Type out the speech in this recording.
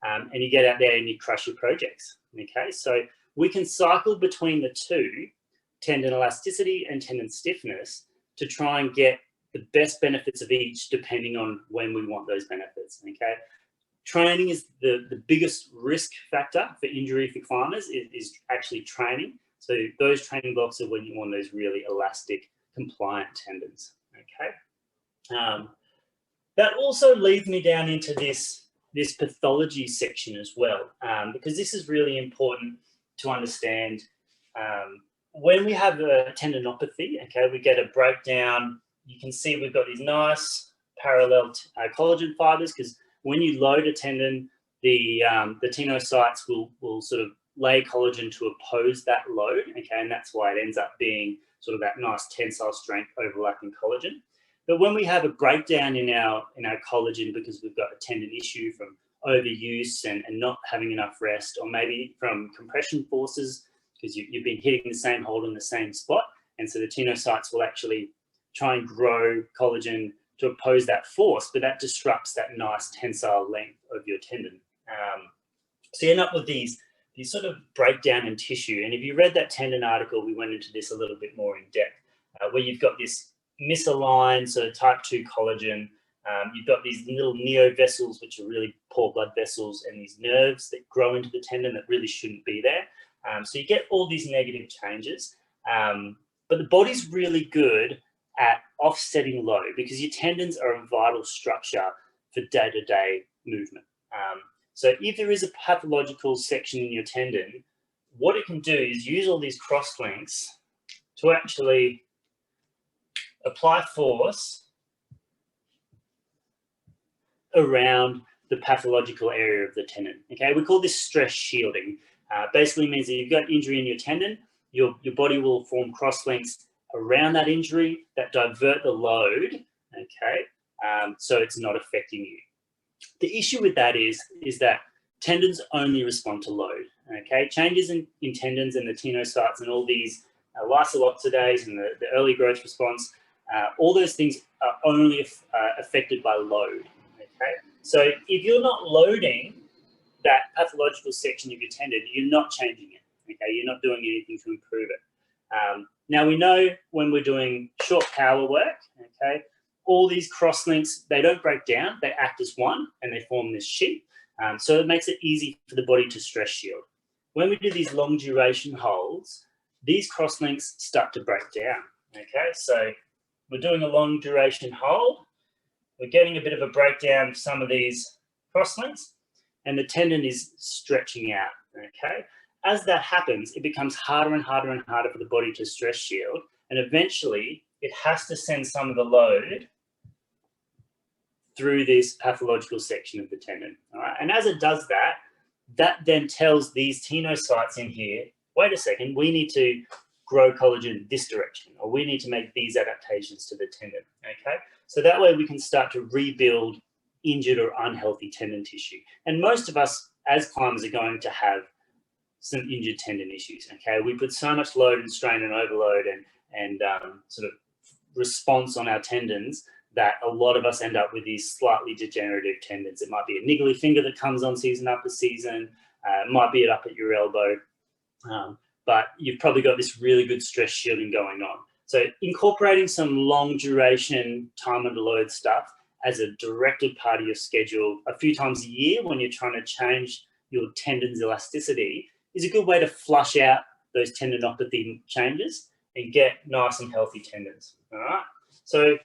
and you get out there and you crush your projects. Okay, so we can cycle between the two, tendon elasticity and tendon stiffness, to try and get the best benefits of each depending on when we want those benefits. Okay, training is the biggest risk factor for injury for climbers is actually training. So those training blocks are when you want those really elastic, compliant tendons. Okay, that also leads me down into this pathology section as well, because this is really important to understand. When we have a tendinopathy, okay, we get a breakdown. You can see we've got these nice parallel collagen fibers, because when you load a tendon, the tenocytes will sort of lay collagen to oppose that load, okay, and that's why it ends up being sort of that nice tensile strength overlapping collagen. But when we have a breakdown in our collagen because we've got a tendon issue from overuse and not having enough rest, or maybe from compression forces because you've been hitting the same hold in the same spot, and so the tenocytes will actually try and grow collagen to oppose that force, but that disrupts that nice tensile length of your tendon. So you end up with these sort of breakdown in tissue. And if you read that tendon article, we went into this a little bit more in depth, where you've got this misaligned sort of type 2 collagen. You've got these little neovessels, which are really poor blood vessels, and these nerves that grow into the tendon that really shouldn't be there. So you get all these negative changes. But the body's really good at offsetting load, because your tendons are a vital structure for day-to-day movement. So if there is a pathological section in your tendon, what it can do is use all these cross links to actually apply force around the pathological area of the tendon. Okay, we call this stress shielding. Basically means that you've got injury in your tendon, your body will form cross links around that injury that divert the load, okay, so it's not affecting you. The issue with that is that tendons only respond to load, okay? Changes in tendons and the tenocytes and all these lysyl oxidase and the early growth response, all those things are only affected by load, okay? So if you're not loading that pathological section of your tendon, you're not changing it, okay? You're not doing anything to improve it. Now, we know when we're doing short power work, okay, all these cross links, they don't break down, they act as one and they form this sheet. So it makes it easy for the body to stress shield. When we do these long duration holds, these cross links start to break down, okay? So we're doing a long duration hold, we're getting a bit of a breakdown of some of these cross links, and the tendon is stretching out, okay? As that happens, it becomes harder and harder and harder for the body to stress shield, and eventually it has to send some of the load through this pathological section of the tendon, all right? And as it does that, that then tells these tenocytes in here, wait a second, we need to grow collagen this direction, or we need to make these adaptations to the tendon, okay? So that way we can start to rebuild injured or unhealthy tendon tissue. And most of us as climbers are going to have some injured tendon issues, okay? We put so much load and strain and overload and sort of response on our tendons that a lot of us end up with these slightly degenerative tendons. It might be a niggly finger that comes on season after season, it might be up at your elbow, but you've probably got this really good stress shielding going on. So incorporating some long duration time under load stuff as a directed part of your schedule a few times a year when you're trying to change your tendon's elasticity is a good way to flush out those tendinopathy changes and get nice and healthy tendons, all right? So